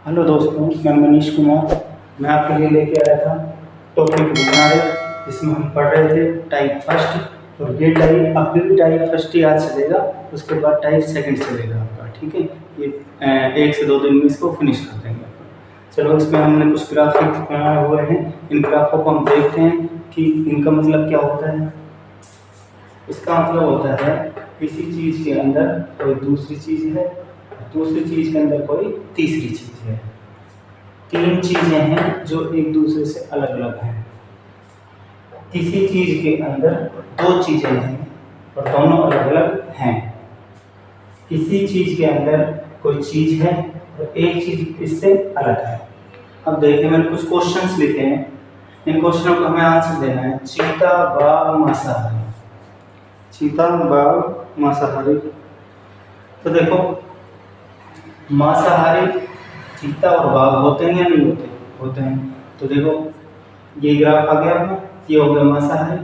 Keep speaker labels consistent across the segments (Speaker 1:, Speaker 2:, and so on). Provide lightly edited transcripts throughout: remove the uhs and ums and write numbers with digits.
Speaker 1: Hello दोस्तों, मैं मनीष कुमार। मैं आपके लिए लेके आया था टॉपिक बुनाई, जिसमें हम पढ़ रहे थे टाइप फर्स्ट। और ये टाइप अब भी टाइप फर्स्ट ही आज चलेगा, उसके बाद टाइप सेकंड चलेगा आपका। ठीक है, ये 1 से 2 दिन में इसको फिनिश कर देंगे। चलो, इसमें हमने कुछ ग्राफिक्स बनाए हुए हैं। इन ग्राफों को हम देखते हैं कि इनका मतलब क्या होता है। इसका मतलब होता है किसी चीज़ के अंदर कोई दूसरी चीज़ है, दूसरी चीज़ के अंदर कोई तीसरी चीज़ है। 3 चीज़ें हैं जो एक दूसरे से अलग अलग हैं। किसी चीज़ के अंदर 2 चीज़ें हैं और दोनों अलग अलग हैं। किसी चीज़ के अंदर कोई चीज़ है और एक चीज़ इससे अलग है। अब देखिए, मैंने कुछ क्वेश्चंस लिखे हैं। इन क्वेश्चनों को हमें आंसर देना है। चीता, बाघ, मांसाहारी। चीता, बाघ, मांसाहारी। तो देखो, मांसाहारी चीता और बाघ होते हैं या नहीं होते? होते हैं। तो देखो, ये ग्राफ आ गया अपना, ये हो गया मांसाहारी।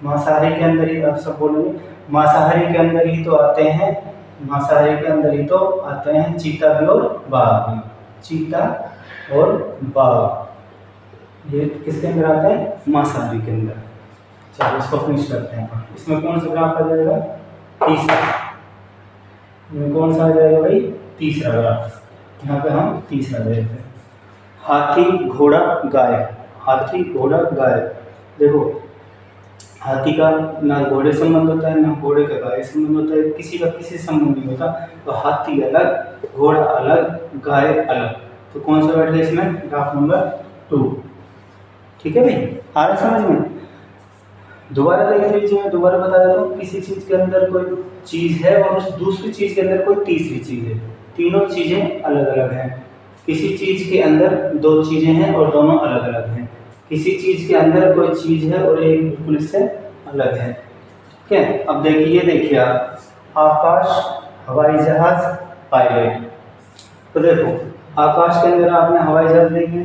Speaker 1: मांसाहारी के अंदर ही आप सब बोलेंगे, मांसाहारी के अंदर ही तो आते हैं, मांसाहारी के अंदर ही तो आते हैं चीता भी और बाघ भी। चीता और बाघ ये किसके अंदर आता है? मांसाहारी के अंदर। चलो, इसको फिनिश करते हैं। इसमें कौन सा ग्राफ आ जाएगा? तीसरा। इसमें कौन सा आ जाएगा भाई? तीसरा ग्राफ। यहाँ पे हम तीसरा देखते हैं। हाथी, घोड़ा, गाय। हाथी, घोड़ा, गाय। देखो, हाथी का ना घोड़े से संबंध होता है, ना घोड़े का गाय से संबंध होता है, किसी का किसी से संबंध नहीं होता। तो हाथी अलग, घोड़ा अलग, गाय अलग। तो कौन सा बैठ गया इसमें? Graph number 2। ठीक है भाई, आ रहा समझ में? दोबारा देख लीजिए, मैं दोबारा बता देता हूँ। किसी चीज़ के अंदर कोई चीज़ है और उस दूसरी चीज़ के अंदर कोई तीसरी चीज़ है। तीनों चीज़ें अलग अलग हैं। किसी चीज़ के अंदर 2 चीज़ें हैं और दोनों अलग अलग हैं। किसी चीज़ के अंदर कोई चीज़ है और एक बिल्कुल इससे अलग है। ठीक है, अब देखिए आप, आकाश, हवाई जहाज, पायलट। तो देखो, आकाश के अंदर आपने हवाई जहाज देखे,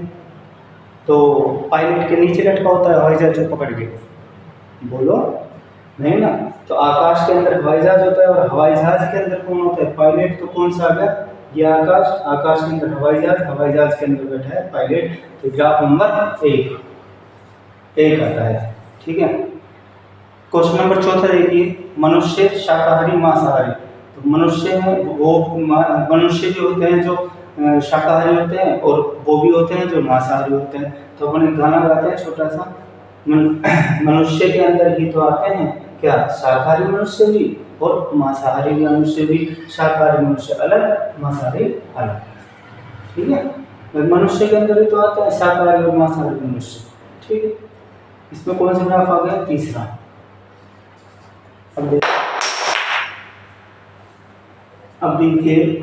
Speaker 1: तो पायलट के नीचे लटका होता है हवाई जहाज को पकड़ के, बोलो नहीं ना? तो आकाश के अंदर हवाई जहाज होता है और हवाई जहाज के अंदर कौन होता है? पायलट। तो कौन सा आ गया? ये आकाश, आकाश के अंदर हवाई जहाज, हवाई जहाज के अंदर बैठा है पायलट। तो ग्राफ नंबर 1 आता है। ठीक है, क्वेश्चन नंबर 4 देखिए, मनुष्य, शाकाहारी, मांसाहारी। तो मनुष्य में वो मनुष्य भी होते हैं जो शाकाहारी होते हैं और वो भी होते हैं जो मांसाहारी होते हैं। तो अपन एक गाना गाते हैं छोटा सा। मनुष्य के अंदर ही तो आते हैं क्या? शाकाहारी मनुष्य भी और मांसाहारी मनुष्य भी। शाकाहारी मनुष्य अलग, मांसाहारी अलग। ठीक है, मनुष्य के अंदर ही तो आता है शाकाहारी और मांसाहारी मनुष्य। ठीक है, इसमें कौन सा ग्राफ आ गया? तीसरा। अब देखिए,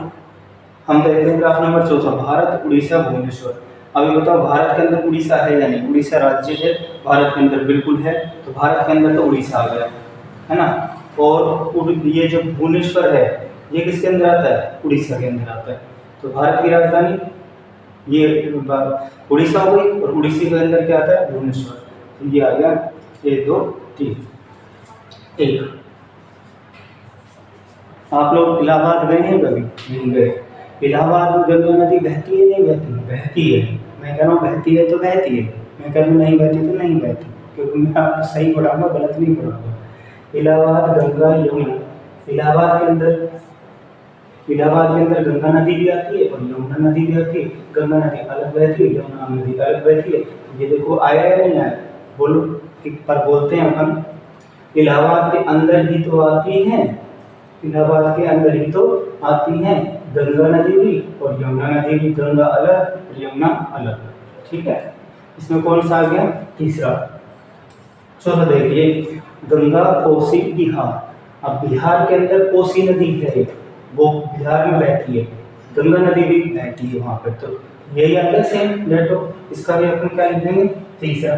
Speaker 1: हम देखते हैं ग्राफ नंबर 4, भारत, उड़ीसा, भुवनेश्वर। अभी बताओ, भारत के अंदर उड़ीसा है या नहीं? उड़ीसा राज्य है, भारत के अंदर बिल्कुल है। तो भारत के अंदर तो उड़ीसा आ गया, है ना? और ये जो भुवनेश्वर है, ये किसके अंदर आता है? उड़ीसा के अंदर आता है। तो भारत की राजधानी ये उड़ीसा हो गई और उड़ीसा के अंदर क्या आता है? भुवनेश्वर। तो ये आ गया 1 2 3 1। आप लोग इलाहाबाद गए हैं कभी? नहीं गए। इलाहाबाद में गंगा नदी बहती है नहीं बहती? बहती है। मैं कह रहा हूँ बहती है तो बहती है, मैं कह रहा हूँ नहीं बहती तो नहीं बहती, क्योंकि मैं आपको सही पढ़ाऊंगा, गलत नहीं पढ़ाऊंगा। इलाहाबाद, गंगा, यमुना। इलाहाबाद के अंदर गंगा नदी भी आती है और यमुना नदी भी आती है। गंगा नदी अलग बहती है, यमुना नदी अलग बहती है। ये देखो, आया या नहीं आया? बोलो। पर बोलते हैं अपन, इलाहाबाद के अंदर ही तो आती है, इलाहाबाद के अंदर ही तो आती हैं गंगा नदी भी और यमुना नदी भी। गंगा अलग और यमुना अलग। ठीक है, इसमें कौन सा आ गया? तीसरा। चलो देखिए, गंगा, कोसी, बिहार। अब बिहार के अंदर कोसी नदी है, वो बिहार में बहती है, गंगा नदी भी बहती है वहाँ पर। तो यही आ गया सेम। लेटो, इसका भी अपन क्या लिख देंगे? तीसरा।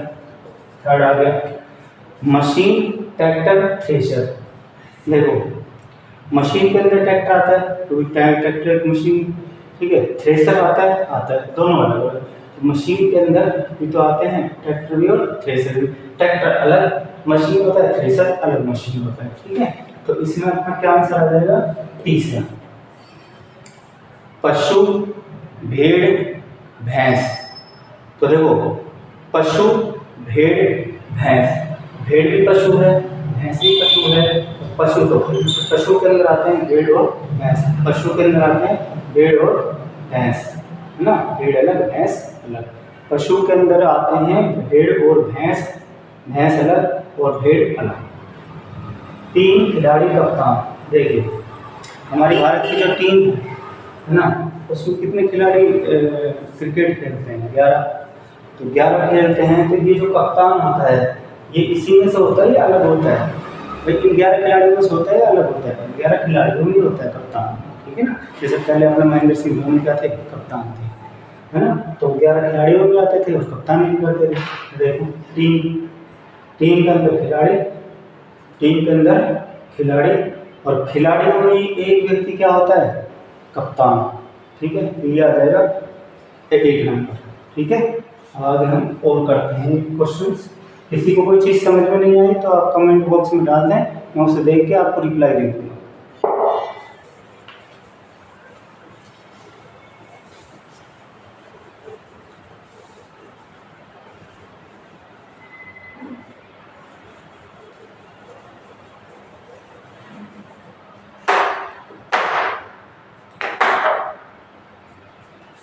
Speaker 1: थर्ड आ गया, मशीन, ट्रैक्टर, थ्रेशर। देखो, मशीन के अंदर ट्रैक्टर आता है, तो ट्रैक्टर एक मशीन। ठीक है, थ्रेशर आता है, दोनों अलग अलग। तो मशीन के अंदर भी तो आते हैं ट्रैक्टर भी और थ्रेशर भी। ट्रैक्टर अलग मशीन होता है, थ्रेशर अलग मशीन होता है। ठीक है, तो इसमें अपना क्या आंसर आ जाएगा? तीसरा। पशु, भेड़ भैंस। तो देखो पशु भेड़ भैंस, भेड़ भी पशु है, भैंस भी पशु है। पशु तो पशु के अंदर आते हैं भेड़ और भैंस, पशु के अंदर आते हैं भेड़ और भैंस, है ना, भेड़ अलग भैंस अलग। पशु के अंदर आते हैं भेड़ और भैंस, भैंस अलग और भेड़ अलग। 3 खिलाड़ी कप्तान। देखिए हमारी भारत की जो टीम है ना, उसमें कितने खिलाड़ी क्रिकेट खेलते हैं? 11। तो 11 खेलते हैं। तो ये जो कप्तान होता है ये इसी में से होता है या अलग होता है? लेकिन 11 खिलाड़ियों में से होता है या अलग होता है? 11 खिलाड़ियों में होता है कप्तान, ठीक है ना। जैसे पहले अपने महेंद्र सिंह धोनी क्या थे? कप्तान थे, है ना। तो 11 खिलाड़ियों में आते थे और कप्तान भी करते थे। देखो टीम के अंदर खिलाड़ी, टीम के अंदर खिलाड़ी, और खिलाड़ियों में एक व्यक्ति क्या होता है? कप्तान, ठीक है। तो ये आ जाएगा 1 नंबर, ठीक है। आगे हम और करते हैं क्वेश्चंस। किसी को कोई चीज़ समझ में नहीं आई तो आप कमेंट बॉक्स में डाल दें, मैं उसे देख के आपको रिप्लाई दे दूँगा।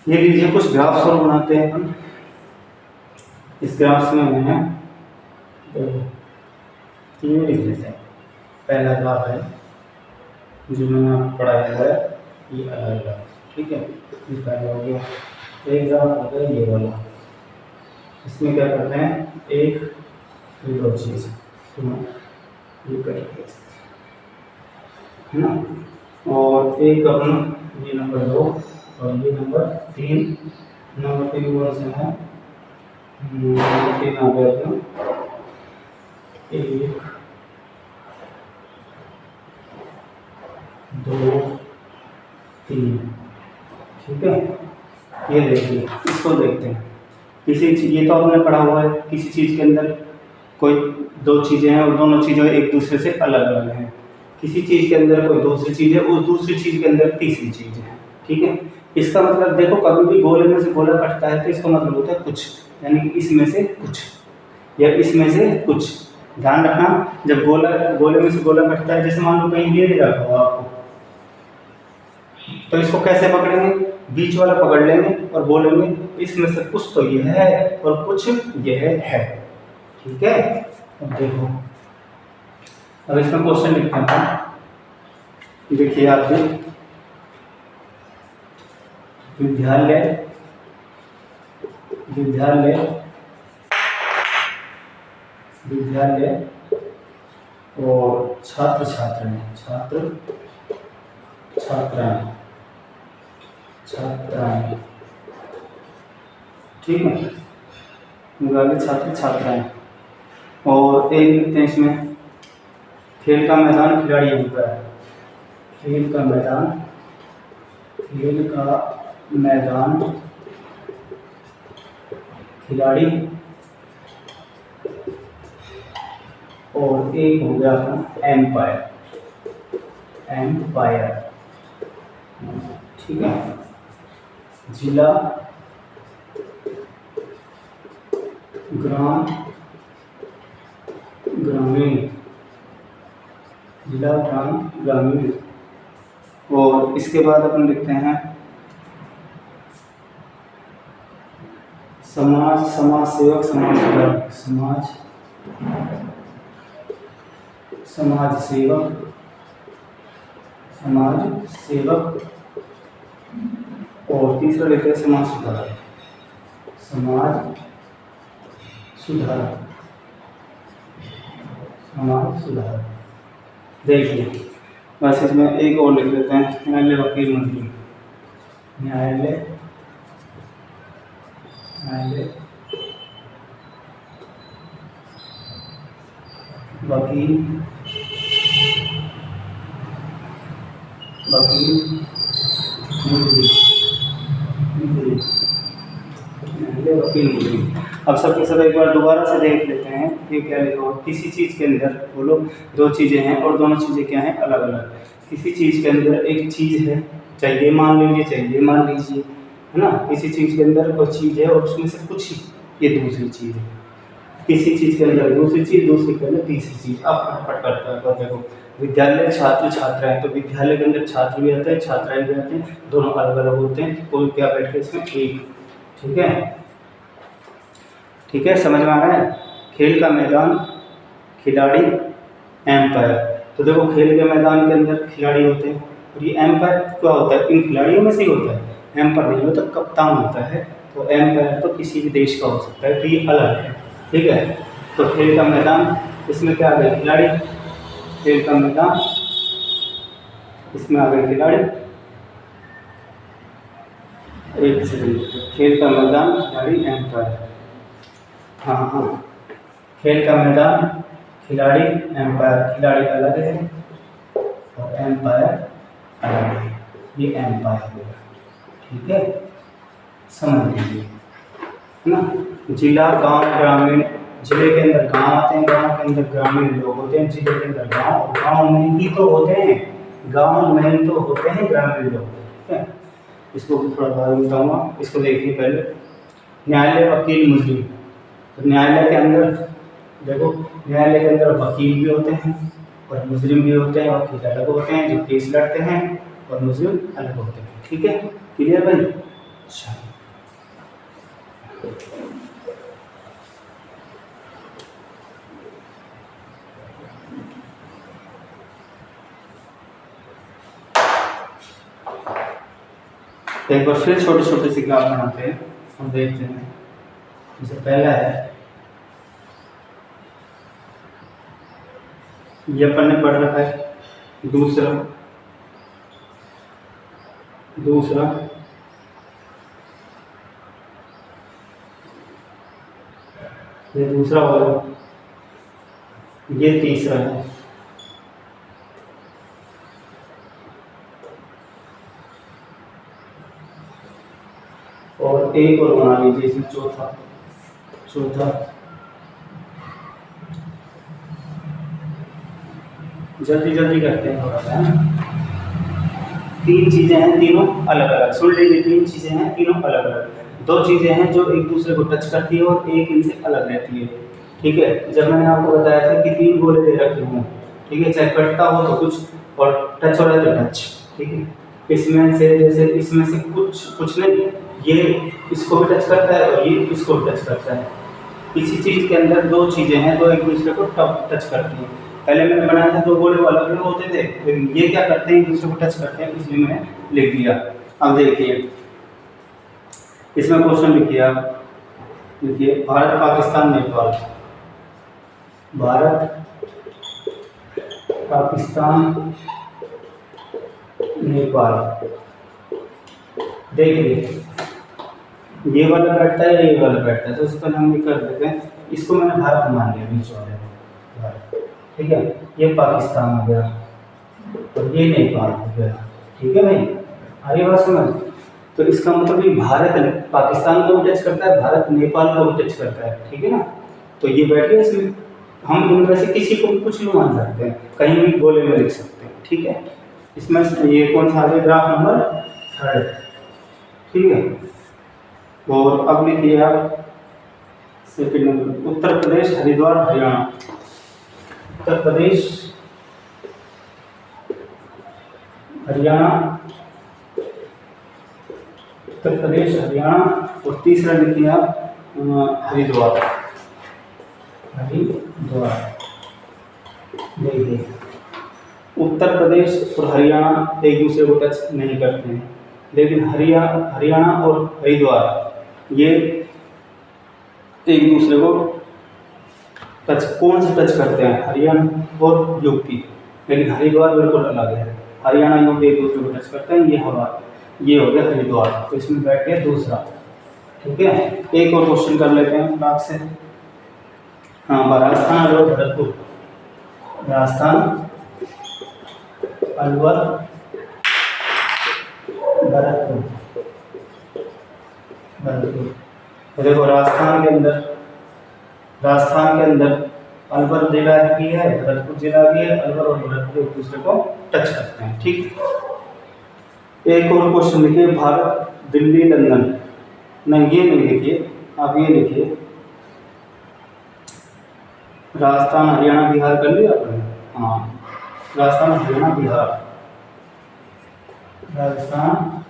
Speaker 1: ये लीजिए कुछ ग्राफ्स और बनाते हैं हम। इस ग्राफ्स में है 3 लिख लेते हैं। पहला ग्राफ है जो मैंने आपको पढ़ाया हुआ है, ये अलग है, ठीक है। ये पहला हो गया। एक ग्राफ हो गया ये वाला। इसमें क्या करते हैं? एक दो चीज़ ये करेंगे, है ना। और एक अपना ये नंबर 2 और ये नंबर 3। नंबर 3 कौन सा है? नंबर 3 आ गया अपना 1 2 3, ठीक है। ये देखिए, इसको देखते हैं। ये तो आपने पढ़ा हुआ है, किसी चीज़ के अंदर कोई 2 चीज़ें हैं और दोनों चीज़ें एक दूसरे से अलग अलग हैं। किसी चीज़ के अंदर कोई दूसरी चीज़ है, उस दूसरी चीज़ के अंदर तीसरी चीज़ है, ठीक है। इसका मतलब देखो, कभी भी गोले में से गोला कटता है तो इसका मतलब होता है कुछ, यानी कि इसमें से कुछ या इसमें से कुछ। ध्यान रखना, जब गोले में से गोला कटता है, जैसे मान लो कहीं ये दे रखा हो आपको, तो इसको कैसे पकड़ेंगे? बीच वाला पकड़ लेंगे और बोलेंगे इसमें से कुछ तो ये है और कुछ ये है, ठीक है। अब देखो, अब इसमें क्वेश्चन लिखते हैं। देखिए आप भी, विद्यालय और छात्र छात्राएं, ठीक है। छात्र छात्राएं, और एक लिखते हैं इसमें खेल का मैदान खिलाड़ी होता है। खेल का मैदान खिलाड़ी, और एक हो गया अपना एम्पायर, ठीक है। जिला ग्रामीण, और इसके बाद अपन लिखते हैं समाज सेवक, समाज सेवक, और तीसरा लिखते हैं समाज सुधार। देखिए बस इसमें एक और लिख लेते हैं, न्यायालय, वकील, मंत्री। न्यायालय वकील मंत्री। अब सबके सब एक बार दोबारा से देख लेते हैं। ये क्या लिखा? किसी चीज़ के अंदर बोलो 2 चीज़ें हैं और दोनों चीज़ें क्या हैं? अलग अलग। किसी चीज़ के अंदर एक चीज़ है, चाहिए मान लीजिए, है ना। किसी चीज़ के अंदर कोई चीज़ है और उसमें से कुछ ये दूसरी चीज़ है, किसी चीज़ के अंदर दूसरी चीज़, दूसरी के अंदर तीसरी चीज़। अब फटाफट करते हैं। तो देखो विद्यालय छात्र छात्राएं, तो विद्यालय के अंदर छात्र भी आते हैं छात्राएं भी आते हैं, दोनों अलग अलग होते हैं। कोई क्या बैठे इसमें एक, ठीक है, ठीक है, समझ में आ रहा है। खेल का मैदान, खिलाड़ी, एम्पायर। तो देखो खेल के मैदान के अंदर खिलाड़ी होते हैं और ये एम्पायर क्या होता है, इन खिलाड़ियों में से ही होता है। एम्पायर नहीं होता, कप्तान होता है। तो एम्पायर तो किसी भी देश का हो सकता है, तो ये अलग है, ठीक है। तो खेल का मैदान, इसमें क्या आ गया खिलाड़ी, खेल का मैदान, इसमें आ गए खिलाड़ी, एक सेकंड, खेल का मैदान, खिलाड़ी, एम्पायर। हाँ हाँ, खेल का मैदान, खिलाड़ी, एम्पायर। खिलाड़ी अलग है और एम्पायर अलग है, ये एम्पायर होगा, ठीक है, समझ लीजिए, है ना। जिला, गांव, ग्रामीण। जिले के अंदर गांव आते हैं, गांव के अंदर ग्रामीण लोग होते हैं, जिले के अंदर गांव, और गांव में ही तो होते हैं, गांव में ही तो होते हैं ग्रामीण लोग, ठीक है। इसको भी थोड़ा बाद में बताऊंगा, इसको देखिए पहले। न्यायालय, वकील, मुजरिम। तो न्यायालय के अंदर देखो, न्यायालय के अंदर वकील भी होते हैं और मुजरिम भी होते हैं। वकील अलग होते हैं जो केस लड़ते हैं और मुजरिम अलग होते हैं, ठीक है, क्लियर भाई। अच्छा, एक बार फिर छोटे छोटे से ग्राफ बनाते हैं, हम देखते हैं। जैसे पहला है, ये अपन ने पढ़ रखा है। दूसरा, ये दूसरा वाला, ये तीसरा है, और एक और बना लीजिए इसमें चौथा। जल्दी जल्दी करते हैं थोड़ा सा, है ना। तीन चीजें हैं, तीनों अलग अलग, सुन लीजिए। तीन चीजें हैं, तीनों अलग अलग। दो चीजें हैं जो एक दूसरे को टच करती है और एक इनसे अलग रहती है, ठीक है। जब मैंने आपको बताया था कि तीन गोले दे रखे हों, ठीक है, चाहे कटता हो तो कुछ और टच हो रहा है तो टच, ठीक है। इसमें से जैसे इसमें से कुछ नहीं, ये इसको भी टच करता है और ये इसको भी टच करता है। किसी चीज के अंदर दो चीजें हैं, दो एक दूसरे को टच करती हैं। पहले मैंने बनाया था दो गोले वाला अलग होते थे, लेकिन ये क्या करते हैं, एक दूसरे को टच करते हैं, इसलिए मैंने लिख दिया। अब देखिए इसमें क्वेश्चन लिखिए आप, देखिए भारत, पाकिस्तान, नेपाल। भारत, पाकिस्तान, नेपाल। देखिए ये वाला बैठता है, ये वाला बैठता है, तो उसको हम ये कर देते हैं। इसको मैंने भारत मान लिया, बीच वाले भारत, ठीक है। ये पाकिस्तान हो गया और ये नेपाल हो गया, ठीक है भाई, आगे बात समझ। तो इसका मतलब ये भारत पाकिस्तान को भी टच करता है, भारत नेपाल को भी टच करता है, ठीक है ना। तो ये बैठ गया इसमें। हम इनमें से किसी को भी कुछ भी मान सकते हैं, कहीं भी गोले में लिख सकते हैं, ठीक है। इसमें ये कौन सा है, ग्राफ नंबर 3, ठीक है। और अब लिखिए आप सेकंड नंबर, उत्तर प्रदेश, हरिद्वार, हरियाणा। उत्तर प्रदेश, हरियाणा, उत्तर प्रदेश, हरियाणा, और तीसरा लिखिए आप हरिद्वार। देखिए उत्तर प्रदेश और हरियाणा एक दूसरे को टच नहीं करते हैं, लेकिन हरियाणा और हरिद्वार ये एक दूसरे को टच, कौन से टच करते हैं, हरियाणा और यूपी। लेकिन हरिद्वार बिल्कुल अलग है, हरियाणा यूपी एक दूसरे को टच करते हैं। ये हो गया हरिद्वार, तो इसमें बैठ गया दूसरा, ठीक है। एक और क्वेश्चन कर लेते हैं फटाक से। हाँ, राजस्थान, अलवर, भरतपुर। राजस्थान, अलवर, भरतपुर। देखो राजस्थान के अंदर अलवर जिला भी है, भरतपुर जिला भी है। अलवर और भरतपुर एक दूसरे को टच करते हैं, ठीक। एक और क्वेश्चन लिखिए, भारत दिल्ली लंदन, नहीं ये नहीं लिखिए, आप ये लिखिए राजस्थान हरियाणा बिहार कर लिया आपने। हाँ, राजस्थान हरियाणा बिहार, राजस्थान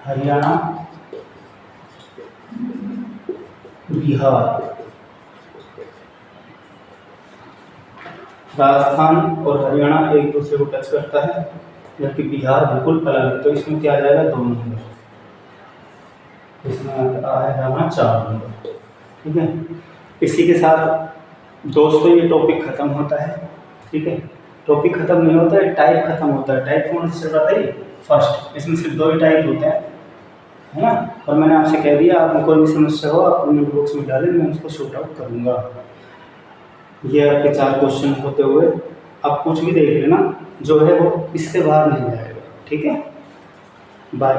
Speaker 1: हरियाणा बिहार। राजस्थान और हरियाणा एक दूसरे को टच करता है, जबकि बिहार बिल्कुल अलग है, तो इसमें क्या आ जाएगा 2 नंबर, इसमें आएगा अपना 4 नंबर। ठीक है, इसी के साथ दोस्तों ये टॉपिक खत्म होता है। ठीक है, टॉपिक खत्म नहीं होता है, टाइप खत्म होता है। टाइप कौन से चल रहा था ये फर्स्ट, इसमें सिर्फ 2 ही टाइप होते हैं, है ना। और मैंने आपसे कह दिया आपको कोई भी समस्या हो आप कमेंट बॉक्स में डालें, मैं उसको शॉर्ट आउट करूँगा। ये आपके 4 क्वेश्चन होते हुए आप कुछ भी देख लेना, जो है वो इससे बाहर नहीं जाएगा। ठीक है, बाय।